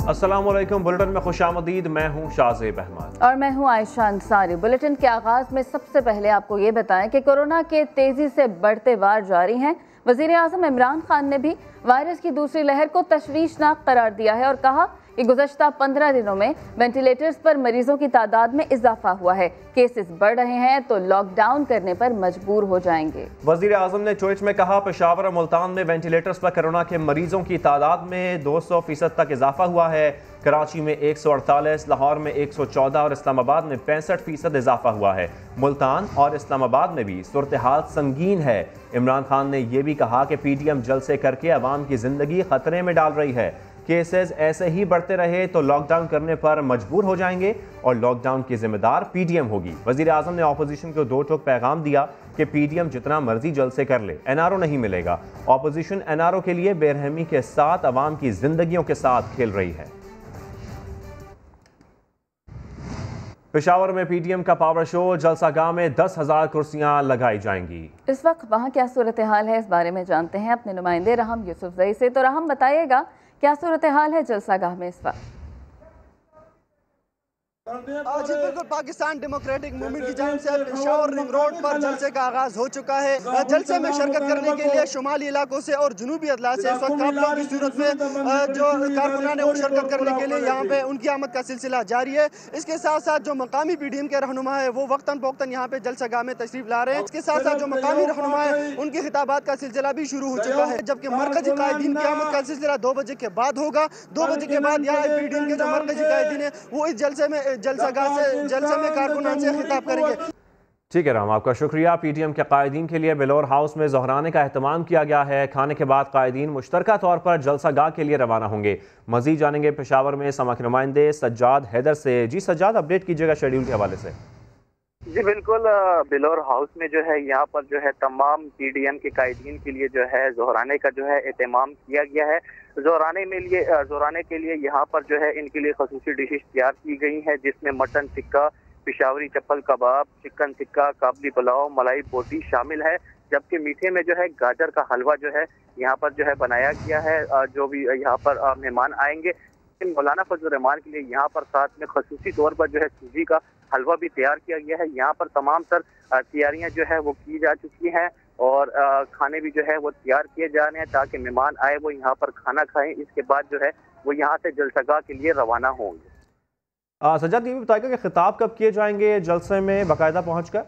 अस्सलामुअलैकुम। बुलेटिन में खुशामदीद। मैं हूँ शाहजेब अहमद और मैं हूँ आयशा अंसारी। बुलेटिन के आगाज में सबसे पहले आपको ये बताएं कि कोरोना के तेजी से बढ़ते वार जारी हैं। वजीर आजम इमरान खान ने भी वायरस की दूसरी लहर को तशवीशनाक करार दिया है और कहा कि गुज़श्ता 15 दिनों में वेंटिलेटर्स पर मरीजों की तादाद में इजाफा हुआ है। केसेस बढ़ रहे हैं तो लॉकडाउन करने पर मजबूर हो जाएंगे। वजीर आजम ने ट्वीट में कहा, पेशावर और मुल्तान में वेंटिलेटर्स पर कोरोना के मरीजों की तादाद में 200% तक इजाफा हुआ है। कराची में 148, लाहौर में 114 और इस्लामाबाद में 65% इजाफा हुआ है। मुल्तान और इस्लामाबाद में भी सूरत हाल संगीन है। इमरान खान ने यह भी कहा कि PDM जलसे करके अवाम की जिंदगी खतरे में डाल रही है। केसेस ऐसे ही बढ़ते रहे तो लॉकडाउन करने पर मजबूर हो जाएंगे और लॉकडाउन की जिम्मेदार PDM होगी। वजीर आजम ने ऑपोजिशन को दो टोक पैगाम दिया कि PDM जितना मर्जी जलसे कर ले, NRO नहीं मिलेगा। ऑपोजिशन NRO के लिए बेरहमी के साथ अवाम की जिंदगियों के साथ खेल रही है। पेशावर में PDM का पावर शो, जलसागाह में 10,000 कुर्सियां लगाई जाएंगी। इस वक्त वहाँ क्या सूरत हाल है, इस बारे में जानते हैं अपने नुमाइंदे राहम यूसुफजई से। तो राहम, बताइएगा क्या सूरत हाल है जलसागाह में इस वक्त? जी बिल्कुल, पाकिस्तान डेमोक्रेटिक मूवमेंट की जानिब से पेशावर रिंग रोड पर जलसे का आगाज हो चुका है। जलसे में शिरकत करने के लिए शुमाली इलाकों से और जुनूबी अदला से इस वक्त काफिलों की सूरत में जो कारकुनान है वो शिरकत करने के लिए यहाँ पे उनकी आमद का सिलसिला जारी है। इसके साथ साथ जो मकामी PDM के रहनुमा है वो वक्तन फवक्तन यहाँ पे जलसागाह में तशरीफ ला रहे हैं। इसके साथ साथ जो मकामी रहनुमा है उनके खिताबात का सिलसिला भी शुरू हो चुका है, जबकि मरकजी कायदीन की आमद का सिलसिला 2 बजे के बाद होगा। 2 बजे के बाद यहाँ PDM के जो मरकजी कायदीन है वो इस जलसे में कारकुनान से खिताब करेंगे। ठीक है राम, आपका शुक्रिया। PDM के कायदीन के लिए बेलोर हाउस में ज़ोहराने का एहतमाम किया गया है। खाने के बाद कायदीन मुश्तरका तौर पर जलसागाह के लिए रवाना होंगे। मजीद जानेंगे पेशावर में समा के नुमाइंदे सज्जाद हैदर से। जी सज्जाद, अपडेट कीजिएगा शेड्यूल के हवाले से। जी बिल्कुल, बेलोर हाउस में जो है यहाँ पर जो है तमाम PDM के कायदीन के लिए जो है ज़ोहराने का जो है एहतमाम किया गया है। ज़ोहराने के लिए यहाँ पर जो है इनके लिए खसूसी डिशेस तैयार की गई हैं, जिसमें मटन टिक्का, पिशावरी चप्पल कबाब, चिकन टिक्का, काबली पुलाव, मलाई बोटी शामिल है। जबकि मीठे में जो है गाजर का हलवा जो है यहाँ पर जो है बनाया गया है। जो भी यहाँ पर मेहमान आएंगे, मौलाना फजल रहमान के लिए यहाँ पर साथ में खसूसी तौर पर जो है सूजी का हलवा भी तैयार किया गया है। यहाँ पर तमाम तर तैयारियाँ जो है वो की जा चुकी हैं और खाने भी जो है वो तैयार किए जा रहे हैं ताकि मेहमान आए वो यहाँ पर खाना खाएं। इसके बाद जो है वो यहाँ से जलसागाह के लिए रवाना होंगे। सज्जाद, ये भी बताएगा कि खिताब कब किए जाएंगे जलसे में बाकायदा पहुँचकर?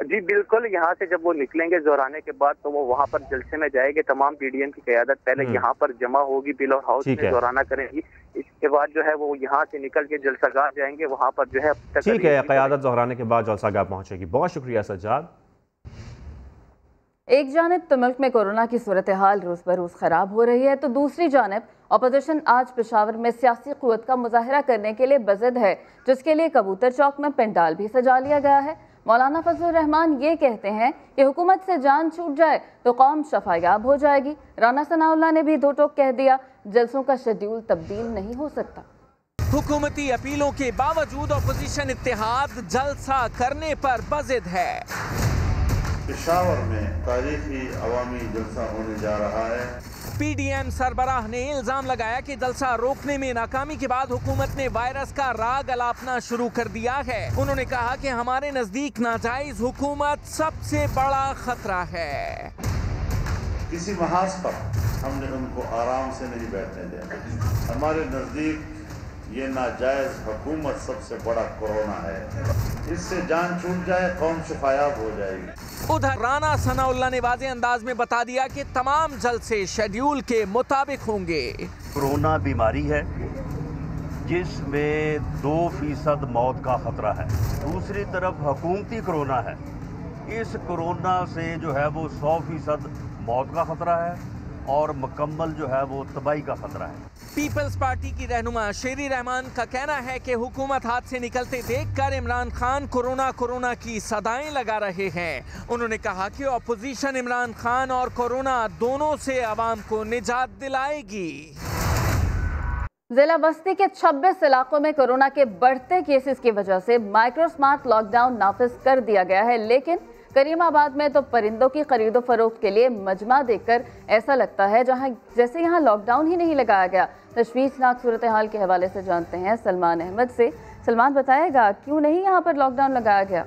जी बिल्कुल, यहाँ से जब वो निकलेंगे ज़ोहराने के बाद तो वो वहाँ पर जलसे में जाएंगे। तमाम PDM की क़यादत पहले यहाँ पर जमा होगी, बेलोर हाउस में ज़ोहराना करेंगी। इसके बाद जो है वो यहाँ से निकल के जलसागाह जाएंगे, वहाँ पर जो है ठीक है, क़यादत ज़ोहराने के बाद जलसागाह पहुँचेगी। बहुत शुक्रिया सज्जाद। एक जानिब तो मुल्क में कोरोना की सूरत हाल रोज़ बरोज़ ख़राब हो रही है, तो दूसरी जानिब अपोजिशन आज पेशावर में सियासी क़ुव्वत का मुजाहरा करने के लिए बज़द है, जिसके लिए कबूतर चौक में पंडाल भी सजा लिया गया है। मौलाना फजल रहमान ये कहते हैं कि हुकूमत से जान छूट जाए तो कौम शफायाब हो जाएगी। राना सनाउल्लाह ने भी दो टोक कह दिया, जलसों का शेड्यूल तब्दील नहीं हो सकता। हुकूमती अपीलों के बावजूद अपोजिशन इत्तेहाद जलसा करने पर बज़द है। पेशावर में तारीखी अवामी जलसा होने जा रहा है। PDM सरबराह ने इल्जाम लगाया कि जलसा रोकने में नाकामी के बाद हुकूमत ने वायरस का राग अलापना शुरू कर दिया है। उन्होंने कहा कि हमारे नजदीक नाजायज हुकूमत सबसे बड़ा खतरा है। किसी महाज पर हमने उनको आराम से नहीं बैठने दिया। हमारे नजदीक ये नाजायज हुकूमत सबसे बड़ा कोरोना है। इससे जान छूट जाए कौम शफायाब हो जाएगी। उधर राना सनाउल्लाह ने वाज़े अंदाज में बता दिया कि तमाम जलसे शेड्यूल के मुताबिक होंगे। कोरोना बीमारी है जिसमें 2% मौत का खतरा है। दूसरी तरफ हुकूमती कोरोना है, इस कोरोना से जो है वो 100% मौत का खतरा है और मुकम्मल जो है वो तबाही का खतरा है। पीपल्स पार्टी की रहनुमा शेरी रहमान का कहना है कि हुकूमत हाथ से निकलते देखकर इमरान खान कोरोना की सदाएं लगा रहे हैं। उन्होंने कहा कि अपोजिशन इमरान खान और कोरोना दोनों से आवाम को निजात दिलाएगी। जिला बस्ती के 26 इलाकों में कोरोना के बढ़ते केसेस की वजह से माइक्रो स्मार्ट लॉकडाउन नाफिज कर दिया गया है, लेकिन करीमाबाद में तो परिंदों की खरीदो फरोख्त के लिए मजमा देखकर ऐसा लगता है जैसे यहाँ लॉकडाउन ही नहीं लगाया गया। तशवीशनाक सूरत हाल के हवाले से जानते हैं सलमान अहमद से। सलमान, बताएगा क्यों नहीं यहाँ पर लॉकडाउन लगाया गया?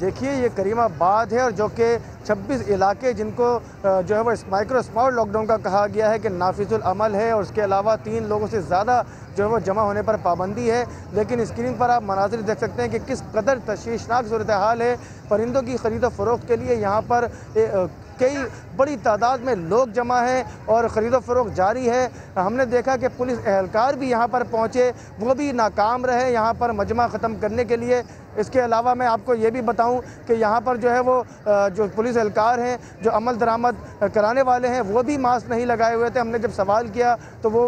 देखिए, ये करीमाबाद है और जो कि 26 इलाके जिनको जो है वो माइक्रो स्मार्ट लॉकडाउन का कहा गया है कि नाफिजुल अमल है, और उसके अलावा 3 लोगों से ज़्यादा जो है वो जमा होने पर पाबंदी है। लेकिन स्क्रीन पर आप मनाजिर देख सकते हैं कि किस कदर तशवीशनाक सूरत हाल है। परिंदों की खरीदो फरोख्त के लिए यहाँ पर कई बड़ी तादाद में लोग जमा हैं और ख़रीदो फरोख्त जारी है। हमने देखा कि पुलिस एहलकार भी यहाँ पर पहुँचे, वो भी नाकाम रहे यहाँ पर मजमा ख़त्म करने के लिए। इसके अलावा मैं आपको ये भी बताऊं कि यहाँ पर जो है वो जो पुलिस एहलकार हैं, जो अमल दरामद कराने वाले हैं, वो भी मास्क नहीं लगाए हुए थे। हमने जब सवाल किया तो वो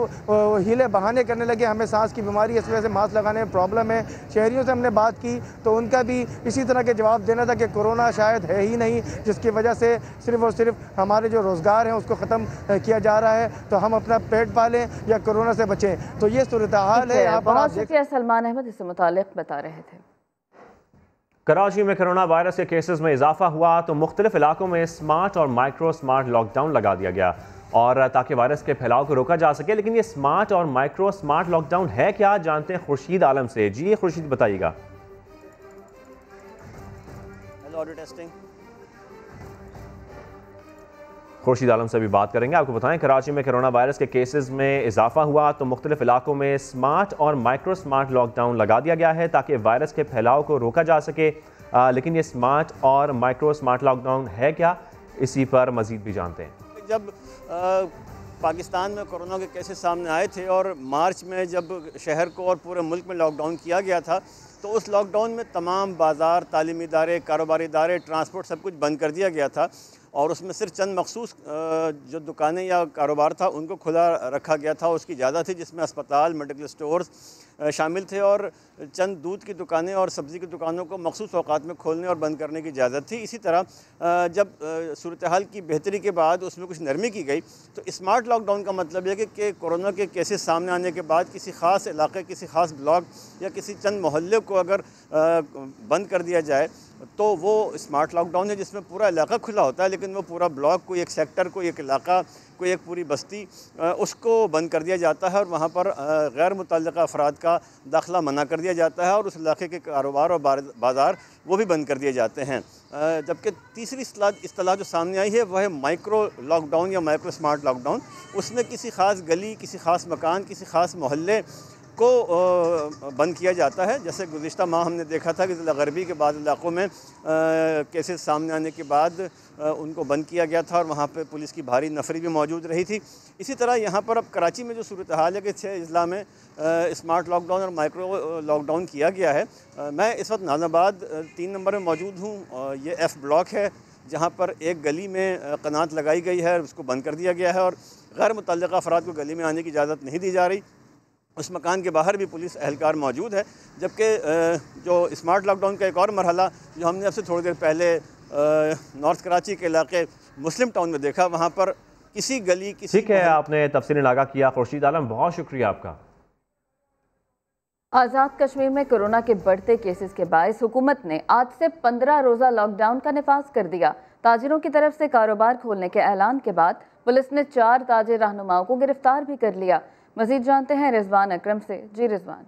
हीले बहाने करने लगे, हमें सांस की बीमारी, इस वजह से मास्क लगाने में प्रॉब्लम है। शहरियों से हमने बात की तो उनका भी इसी तरह के जवाब देना था कि कोरोना शायद है ही नहीं, जिसकी वजह से सिर्फ़ और सिर्फ हमारे जो रोज़गार हैं उसको ख़त्म किया जा रहा है। तो हम अपना पेट पालें या कोरोना से बचें। तो ये सूरत हाल है। यहाँ पर बहुत शुक्रिया सलमान अहमद, इससे मुतालिक बता रहे थे। कराची में कोरोना वायरस के केसेस में इजाफा हुआ तो मुख्तलिफ इलाकों में स्मार्ट और माइक्रो स्मार्ट लॉकडाउन लगा दिया गया, और ताकि वायरस के फैलाव को रोका जा सके। लेकिन ये स्मार्ट और माइक्रो स्मार्ट लॉकडाउन है क्या, जानते हैं खुर्शीद आलम से। जी खुर्शीद, बताइएगा। खुर्शीद आलम से भी बात करेंगे। आपको बताएं, कराची में कोरोना वायरस के केसेस में इजाफा हुआ तो मुख्तलिफ इलाकों में स्मार्ट और माइक्रो स्मार्ट लॉकडाउन लगा दिया गया है ताकि वायरस के फैलाव को रोका जा सके। लेकिन ये स्मार्ट और माइक्रो स्मार्ट लॉकडाउन है क्या, इसी पर मजीद भी जानते हैं। जब पाकिस्तान में कोरोना के केसेस सामने आए थे और मार्च में जब शहर को और पूरे मुल्क में लॉकडाउन किया गया था, तो उस लॉकडाउन में तमाम बाज़ार, तालीमी इदारे, कारोबारी इदारे, ट्रांसपोर्ट सब कुछ बंद कर दिया गया था, और उसमें सिर्फ चंद मखसूस जो दुकानें या कारोबार था उनको खुला रखा गया था। उसकी इजाज़त थी, जिसमें अस्पताल, मेडिकल स्टोर्स शामिल थे, और चंद दूध की दुकानें और सब्ज़ी की दुकानों को मखसूस औकात में खोलने और बंद करने की इजाज़त थी। इसी तरह जब सूरत हाल की बेहतरी के बाद उसमें कुछ नरमी की गई, तो स्मार्ट लॉकडाउन का मतलब है कि कोरोना के केसेस सामने आने के बाद किसी ख़ास इलाके, किसी ख़ास ब्लॉक या किसी चंद मोहल्ले को अगर बंद कर दिया जाए तो वो स्मार्ट लॉकडाउन है, जिसमें पूरा इलाका खुला होता है, लेकिन वो पूरा ब्लॉक, कोई एक सेक्टर, कोई एक इलाका, कोई एक पूरी बस्ती, उसको बंद कर दिया जाता है और वहाँ पर गैर मुतल्लिक़ा अफराद का दाखिला मना कर दिया जाता है, और उस इलाके के कारोबार और बाज़ार वो भी बंद कर दिए जाते हैं। जबकि तीसरी इस्तिलाह जो सामने आई है वह है माइक्रो लॉकडाउन या माइक्रो स्मार्ट लॉकडाउन। उसमें किसी ख़ास गली, किसी ख़ास मकान, किसी ख़ास मोहल्ले को बंद किया जाता है। जैसे गुज़िश्ता माह हमने देखा था कि ज़िला गरबी के बाद इलाक़ों में केसेस सामने आने के बाद उनको बंद किया गया था और वहाँ पे पुलिस की भारी नफरी भी मौजूद रही थी। इसी तरह यहाँ पर अब कराची में जो सूरत हाल है कि 6 अजला में स्मार्ट लॉकडाउन और माइक्रो लॉकडाउन किया गया है। मैं इस वक्त नाज़ाबाद 3 नंबर में मौजूद हूँ। ये F ब्लॉक है, जहाँ पर एक गली में कनात लगाई गई है, उसको बंद कर दिया गया है और गैर मुतल्लिक़ा अफराद को गली में आने की इजाज़त नहीं दी जा रही। उस मकान के बाहर भी पुलिस एहलकार मौजूद है। जबकि जो स्मार्ट लॉकडाउन का एक और मरहला जो हमने अब से थोड़ी देर पहले नॉर्थ कराची के इलाके मुस्लिम टाउन में देखा, वहाँ पर किसी गली, किसी ठीक है, आपने तफसील लागा किया। खुर्शीद आलम, बहुत शुक्रिया आपका। आज़ाद कश्मीर में कोरोना के बढ़ते केसेस के बायस हुकूमत ने आज से 15 रोज़ा लॉकडाउन का नफाज कर दिया। ताजिरों की तरफ से कारोबार खोलने के ऐलान के बाद पुलिस ने 4 ताजिर रहनुमाओं को गिरफ्तार भी कर लिया। मज़ीद जानते हैं रिजवान अकरम से। जी रिजवान।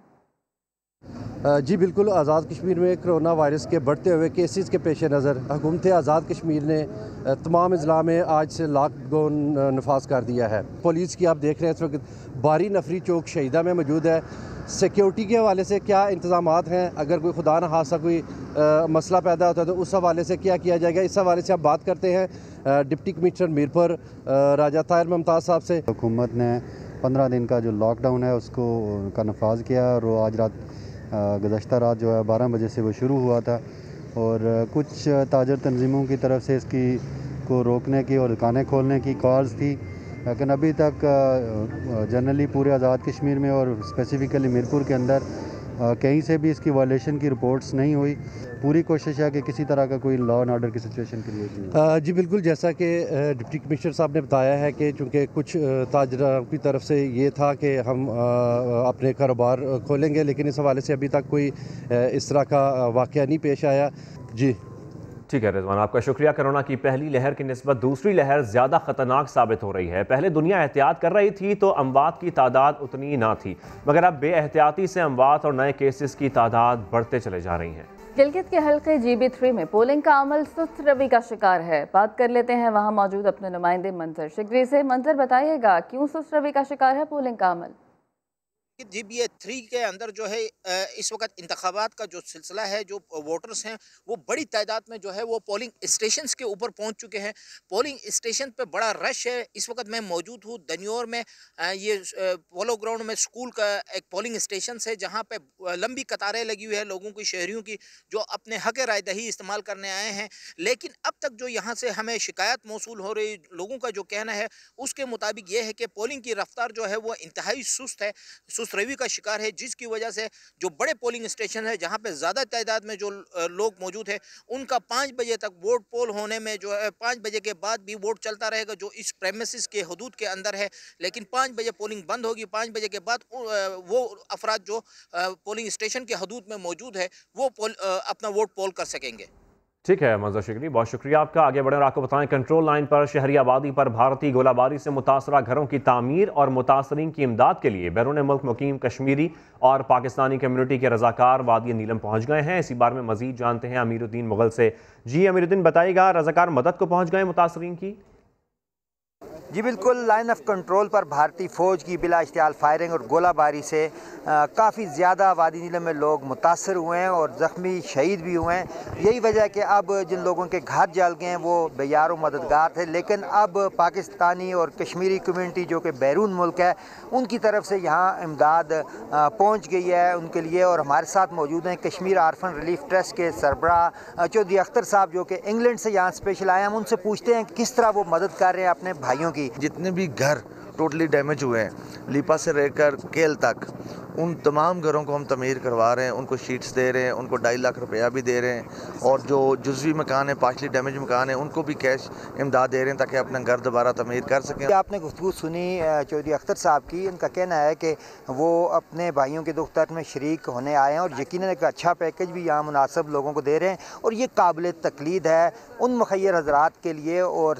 जी बिल्कुल, आज़ाद कश्मीर में कोरोना वायरस के बढ़ते हुए केसेस के पेश नज़र हुकूमत आज़ाद कश्मीर ने तमाम अजला में आज से लॉकडाउन नफाज कर दिया है। पुलिस की आप देख रहे हैं इस वक्त बारी नफरी चौक शहीदा में मौजूद है। सिक्योरिटी के हवाले से क्या इंतज़ामात हैं, अगर कोई खुदा न खासा कोई मसला पैदा होता है तो उस हवाले से क्या किया जाएगा, इस हवाले से आप बात करते हैं डिप्टी कमिश्नर मीरपुर राजा ताहिर मुमताज़ साहब से। हुकूमत ने 15 दिन का जो लॉकडाउन है उसको का नफाज किया और वो आज रात गुज़श्ता रात जो है 12 बजे से वो शुरू हुआ था, और कुछ ताजर तंजीमों की तरफ से इसकी को रोकने की और दुकानें खोलने की कॉल्स थी, लेकिन अभी तक जनरली पूरे आज़ाद कश्मीर में और स्पेसिफ़िकली मीरपुर के अंदर कहीं से भी इसकी वायलेशन की रिपोर्ट्स नहीं हुई। पूरी कोशिश है कि किसी तरह का कोई लॉ एंड ऑर्डर की सिचुएशन क्रिएट नहीं। जी बिल्कुल, जैसा कि डिप्टी कमिश्नर साहब ने बताया है कि चूँकि कुछ ताजरों की तरफ से ये था कि हम अपने कारोबार खोलेंगे, लेकिन इस हवाले से अभी तक कोई इस तरह का वाक़या नहीं पेश आया। जी ठीक है रिजवान, आपका शुक्रिया। कोरोना की पहली लहर की निस्बत दूसरी लहर ज़्यादा ख़तरनाक साबित हो रही है। पहले दुनिया एहतियात कर रही थी तो अमवात की तादाद उतनी ना थी, मगर अब बेएहतियाती से अमवात और नए केसेस की तादाद बढ़ते चले जा रही हैं। गिलगित के हल्के GB3 में पोलिंग का अमल सुस्त रवि का शिकार है। बात कर लेते हैं वहाँ मौजूद अपने नुमाइंदे मंजर शिगरी से। मंजर, बताइएगा क्यों सुस्त रवि का शिकार है पोलिंग का अमल? GB3 के अंदर जो है इस वक्त इंतखाबात का जो सिलसिला है, जो वोटर्स हैं वो बड़ी तादाद में जो है वो पोलिंग स्टेशंस के ऊपर पहुंच चुके हैं। पोलिंग स्टेशन पे बड़ा रश है। इस वक्त मैं मौजूद हूँ दनियोर में। ये पोलो ग्राउंड में स्कूल का एक पोलिंग स्टेशन है जहां पे लंबी कतारें लगी हुई है लोगों की, शहरियों की, जो अपने हक राय दही इस्तेमाल करने आए हैं। लेकिन अब तक जो यहाँ से हमें शिकायत मौसूल हो रही, लोगों का जो कहना है उसके मुताबिक ये है कि पोलिंग की रफ्तार जो है वो इंतहाई सुस्त है, रवि का शिकार है, जिसकी वजह से जो बड़े पोलिंग स्टेशन है जहां पे ज़्यादा तादाद में जो लोग मौजूद है उनका 5 बजे तक वोट पोल होने में जो है 5 बजे के बाद भी वोट चलता रहेगा जो इस प्रेमिसेस के हदूद के अंदर है। लेकिन 5 बजे पोलिंग बंद होगी। 5 बजे के बाद वो अफराद जो पोलिंग स्टेशन के हदूद में मौजूद है वो अपना वोट पोल कर सकेंगे। ठीक है मंजर शिगरी, बहुत शुक्रिया आपका। आगे बढ़े और आपको बताएं, कंट्रोल लाइन पर शहरी आबादी पर भारतीय गोलाबारी से मुतासरा घरों की तामीर और मुतासरीन की इमदाद के लिए बैरून मुल्क मुकीम कश्मीरी और पाकिस्तानी कम्युनिटी के रजाकार वादी नीलम पहुंच गए हैं। इसी बारे में मजीद जानते हैं अमीरुद्दीन मुगल से। जी अमीरुद्दीन, बताइएगा रजाकार मदद को पहुंच गए मुतासरीन की? जी बिल्कुल, लाइन ऑफ कंट्रोल पर भारतीय फ़ौज की बिला इश्तियाल फायरिंग और गोलाबारी से काफ़ी ज़्यादा वादी नीलम में लोग मुतासर हुए हैं और ज़ख्मी शहीद भी हुए हैं। यही वजह है कि अब जिन लोगों के घर जल गए हैं वो बेयार व मददगार थे, लेकिन अब पाकिस्तानी और कश्मीरी कम्यूनिटी जो कि बैरून मुल्क है उनकी तरफ से यहाँ इमदाद पहुँच गई है उनके लिए। और हमारे साथ मौजूद हैं कश्मीर आर्फन रिलीफ ट्रस्ट के सरबराह चौधरी अख्तर साहब जो कि इंग्लैंड से यहाँ स्पेशल आए हैं। हम उनसे पूछते हैं किस तरह वो मदद कर रहे हैं अपने भाइयों की। जितने भी घर टोटली डैमेज हुए हैं लीपा से लेकर केल तक, उन तमाम घरों को हम तमीर करवा रहे हैं, उनको शीट्स दे रहे हैं, उनको 2.5 लाख रुपया भी दे रहे हैं और जो जुज़वी मकान है, पार्शली डैमेज मकान है, उनको भी कैश इमदाद दे रहे हैं ताकि अपना घर दोबारा तमीर कर सकें। आपने गुफ्तगू सुनी चौधरी अख्तर साहब की। उनका कहना है कि वो अपने भाइयों के दुख दर्द में शरीक होने आए हैं और यकीनन एक अच्छा पैकेज भी यहाँ मुनासिब लोगों को दे रहे हैं और ये काबिल तकलीद है उन मुखय्यर हजरात के लिए और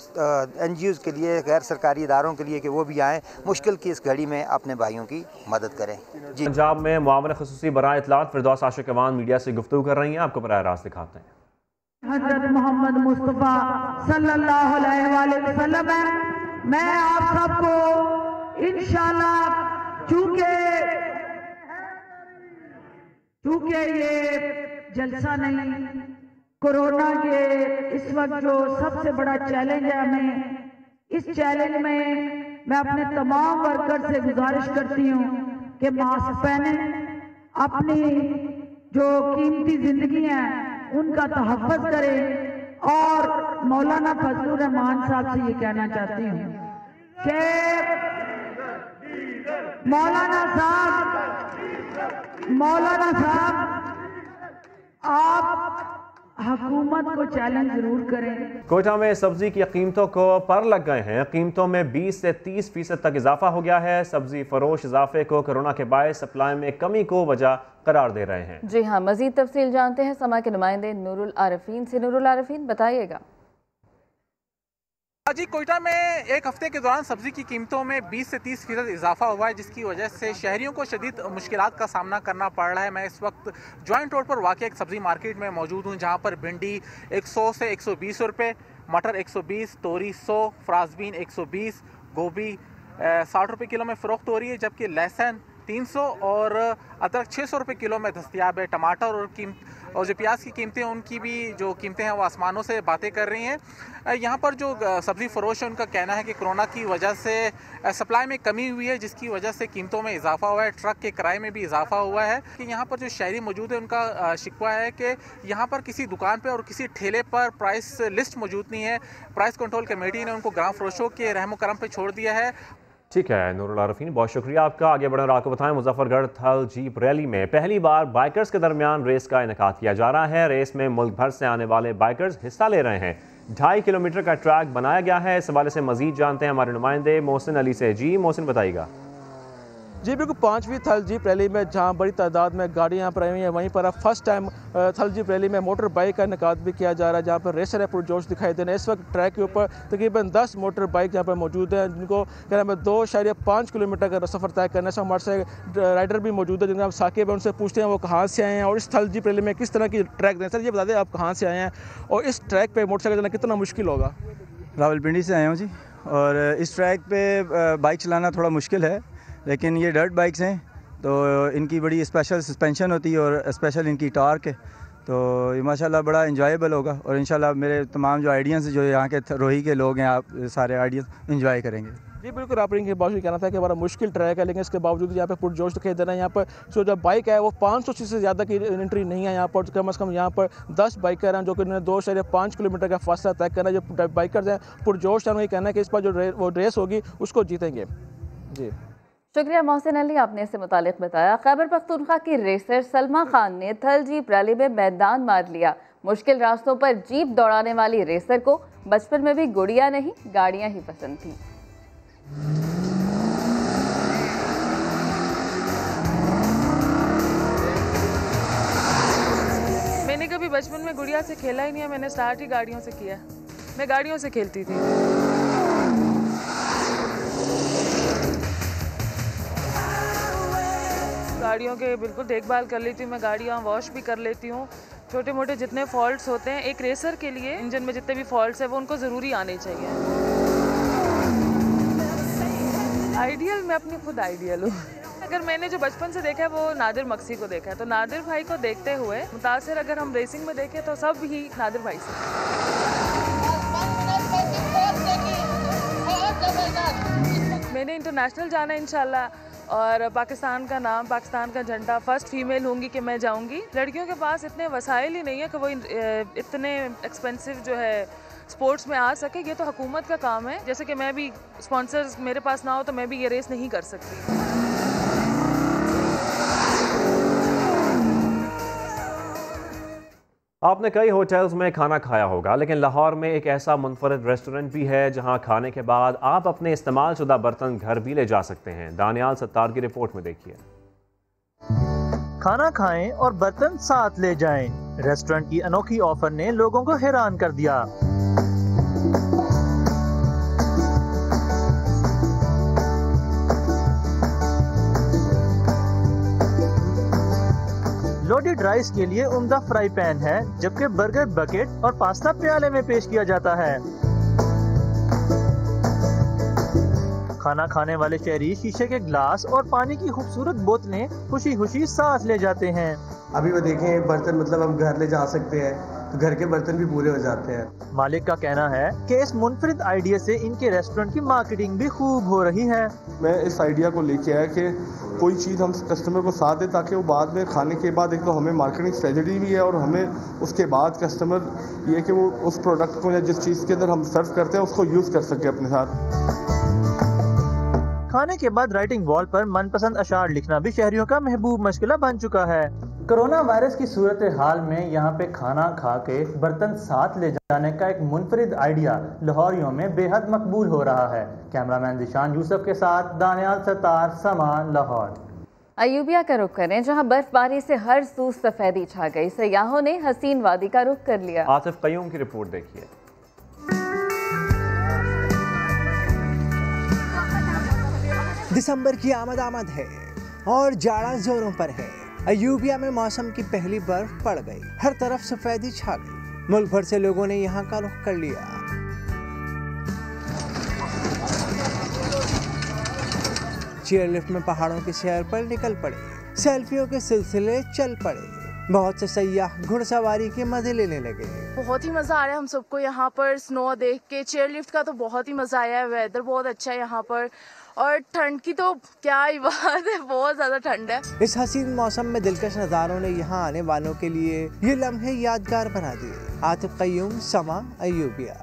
NGOs के लिए, गैर सरकारी इदारों के लिए कि वो भी आएँ, मुश्किल की इस घड़ी में अपने भाइयों की मदद करें। जी पंजाब में मुआवन ख़ुसूसी बराए इत्तलात फिरदौस आशिक अवान मीडिया से गुफ्तगू कर रही हैं, आपको बराह रास्त दिखाते हैं। हज़रत मोहम्मद मुस्तफ़ा सल्लल्लाहु अलैहि वसल्लम है। मैं आप सबको इंशाअल्लाह चूँकि ये जलसा नहीं, कोरोना के इस वक्त जो सबसे बड़ा चैलेंज है हमें, इस चैलेंज में मैं अपने तमाम वर्कर से गुजारिश करती हूँ कि मास्क पहने, अपनी जो कीमती जिंदगी है उनका तहफ़्फ़ुज़ करें। और मौलाना फजलुर रहमान साहब से ये कहना चाहती हूँ कि मौलाना साहब आप हुकूमत को चैलेंज जरूर करें। कोयटा में सब्जी की कीमतों को पर लग गए हैं। कीमतों में 20 से 30% तक इजाफा हो गया है। सब्जी फरोश इजाफे को कोरोना के बायस सप्लाई में कमी को वजह करार दे रहे हैं। जी हाँ, मजीद तफसील जानते हैं समा के नुमाइंदे नूरुल आरिफीन से। नूरुल आरिफीन, बताइएगा। जी, कोयटा में एक हफ्ते के दौरान सब्जी की कीमतों में 20 से 30% इजाफा हुआ है, जिसकी वजह से शहरियों को शदीद मुश्किलात का सामना करना पड़ रहा है। मैं इस वक्त जॉइंट रोड पर वाक़ एक सब्जी मार्केट में मौजूद हूँ, जहाँ पर भिंडी 100 से 120 रुपये, मटर 120, तोरी 100, फ्रांसबीन 120, गोभी 60 रुपये किलो में फ़रोख्त हो रही है, जबकि लहसुन 300 और अदरक 600 रुपये किलो में दस्तियाब है। टमाटर और जो प्याज की कीमतें हैं उनकी भी जो कीमतें हैं वो आसमानों से बातें कर रही हैं। यहाँ पर जो सब्ज़ी फरोश है उनका कहना है कि कोरोना की वजह से सप्लाई में कमी हुई है, जिसकी वजह से कीमतों में इजाफा हुआ है। ट्रक के किराए में भी इजाफा हुआ है। कि यहाँ पर जो शहरी मौजूद है उनका शिकवा है कि यहाँ पर किसी दुकान पर और किसी ठेले पर प्राइस लिस्ट मौजूद नहीं है। प्राइस कंट्रोल कमेटी ने उनको ग्राम फरोशों के रहम करम पर छोड़ दिया है। ठीक है नूरुल आरफीन, बहुत शुक्रिया आपका। आगे बढ़े और आपको बताएं, मुजफ्फरगढ़ थल जीप रैली में पहली बार बाइकर्स के दरमियान रेस का इनेकाद किया जा रहा है। रेस में मुल्क भर से आने वाले बाइकर्स हिस्सा ले रहे हैं। 2.5 किलोमीटर का ट्रैक बनाया गया है। इस हवाले से मजीद जानते हैं हमारे नुमाइंदे मोहसिन अली से। जी मोहसिन, बताइएगा। जी बिल्कुल, 5वीं थल जीप रैली में जहां बड़ी तादाद में गाड़ियां यहाँ पर आई हुई हैं, वहीं पर अब फर्स्ट टाइम थल जीप रैली में मोटर बाइक का इनेकाद भी किया जा रहा है, जहां पर रेसर है पुरजोश दिखाई दे रहे हैं। इस वक्त ट्रैक के ऊपर तकरीबन 10 मोटर बाइक यहाँ पर मौजूद हैं, जिनको कहना है 2.5 किलोमीटर का सफ़र तय करने से हमारे से राइडर भी मौजूद है, जिनका हम साकिब है, उनसे पूछते हैं वो कहाँ से आए हैं और इस थल जीप रैली में किस तरह की ट्रैक दें। सर ये बता दें आप कहाँ से आए हैं और इस ट्रैक पर मोटरसाइकिल चलाना कितना मुश्किल होगा? रावलपिंडी से आया हूँ जी, और इस ट्रैक पे बाइक चलाना थोड़ा मुश्किल है, लेकिन ये डर्ट बाइक्स हैं तो इनकी बड़ी स्पेशल सस्पेंशन होती है और स्पेशल इनकी टार्क है, तो ये माशाल्लाह बड़ा इंजॉयबल होगा। और इंशाल्लाह मेरे तमाम जो आइडियंस जो यहाँ के रोही के लोग हैं, आप सारे आइडियंस इंजॉय करेंगे। जी बिल्कुल, आप इनके बावजूद कहना था कि हमारा मुश्किल ट्रैक है, लेकिन इसके बावजूद यहाँ पे पुरजोश दिखाई दे रहा है। यहाँ पर जो बाइक है वो 500 से ज़्यादा की एंट्री नहीं है यहाँ पर। कम से कम यहाँ पर 10 बाइकर हैं जो कि उन्होंने 2.5 किलोमीटर का फासला तय करना है। जो बाइकर्स हैं पुरजोश हैं, उन्हें कहना है कि इस पर जो रेस होगी उसको जीतेंगे। जी शुक्रिया मोहसिन अली, आपने इससे मुतालिक बताया। खैबर पख्तूनख्वा की रेसर सलमा खान ने थल जीप रैली में मैदान मार लिया। मुश्किल रास्तों पर जीप दौड़ाने वाली रेसर को बचपन में भी गुड़िया नहीं गाड़ियां ही पसंद थी। मैंने कभी बचपन में गुड़िया से खेला ही नहीं है, मैंने स्टार्ट ही गाड़ियों से किया। मैं गाड़ियों से खेलती थी। गाड़ियों के बिल्कुल देखभाल कर लेती हूँ मैं, गाड़ियाँ वॉश भी कर लेती हूँ। छोटे मोटे जितने फॉल्ट्स होते हैं एक रेसर के लिए, इंजन में जितने भी फॉल्ट्स हैं वो उनको ज़रूरी आने चाहिए। आइडियल, मैं अपनी खुद आइडियल हूँ। अगर मैंने जो बचपन से देखा है वो नादिर मक्सी को देखा है, तो नादिर भाई को देखते हुए मुतासिर अगर हम रेसिंग में देखें तो सब ही नादिर भाई से। मैंने इंटरनेशनल जाना है इंशाल्लाह, और पाकिस्तान का नाम, पाकिस्तान का झंडा, फर्स्ट फीमेल होंगी कि मैं जाऊंगी। लड़कियों के पास इतने वसाइल ही नहीं है कि वो इतने एक्सपेंसिव जो है स्पोर्ट्स में आ सके। ये तो हुकूमत का काम है। जैसे कि मैं भी, स्पॉन्सर्स मेरे पास ना हो तो मैं भी ये रेस नहीं कर सकती। आपने कई होटल्स में खाना खाया होगा, लेकिन लाहौर में एक ऐसा मुनफरद रेस्टोरेंट भी है जहां खाने के बाद आप अपने इस्तेमाल शुदा बर्तन घर भी ले जा सकते हैं। दानियाल सत्तार की रिपोर्ट में देखिए। खाना खाएं और बर्तन साथ ले जाएं। रेस्टोरेंट की अनोखी ऑफर ने लोगों को हैरान कर दिया। लोडेड राइस के लिए उम्दा फ्राई पैन है, जबकि बर्गर बकेट और पास्ता प्याले में पेश किया जाता है। खाना खाने वाले शहरी शीशे के ग्लास और पानी की खूबसूरत बोतलें खुशी खुशी साथ ले जाते हैं। अभी वो देखें बर्तन, मतलब हम घर ले जा सकते हैं, तो घर के बर्तन भी पूरे हो जाते हैं। मालिक का कहना है कि इस मुनफरिद आइडिया से इनके रेस्टोरेंट की मार्केटिंग भी खूब हो रही है। मैं इस आइडिया को लेके आया कि कोई चीज़ हम कस्टमर को साथ दें, ताकि वो बाद में खाने के बाद एक तो हमें मार्केटिंग स्ट्रेटजी भी है और हमें उसके बाद कस्टमर ये कि वो उस प्रोडक्ट को या जिस चीज़ के अंदर हम सर्व करते हैं उसको यूज़ कर सके अपने साथ। खाने के बाद राइटिंग वॉल पर मनपसंद अशार लिखना भी शहरियों का महबूब मशगला बन चुका है। कोरोना वायरस की सूरत हाल में यहाँ पे खाना खा के बर्तन साथ ले जाने का एक मुनफरिद आइडिया लाहौरियों में बेहद मकबूल हो रहा है। कैमरामैन दिशान यूसुफ के साथ दानियाल सत्तार, समान, लाहौर। अयूबिया का रुख करें, जहाँ बर्फबारी से हर सू सफेदी छा गई। सयाहों ने हसीन वादी का रुख कर लिया। आसिफ कयूम की रिपोर्ट देखिए। दिसंबर की आमद है और जाड़ा जोरों पर है। अयूबिया में मौसम की पहली बर्फ पड़ गई, हर तरफ सफेदी छा गई। मुल्क भर से लोगों ने यहाँ का रुख कर लिया। चेयरलिफ्ट में पहाड़ों की सैर पर निकल पड़े, सेल्फियों के सिलसिले चल पड़े। बहुत से सयाह घुड़सवारी के मजे लेने लगे। बहुत ही मजा आ रहा है हम सबको यहाँ पर स्नो देख के। चेयरलिफ्ट का तो बहुत ही मजा आया है, वेदर बहुत अच्छा है यहाँ पर, और ठंड की तो क्या ही बात है, बहुत ज्यादा ठंड है। इस हसीन मौसम में दिलकश नज़ारों ने यहाँ आने वालों के लिए ये लम्हे यादगार बना दिए। आतिफ कयूम, समा, अयूबिया।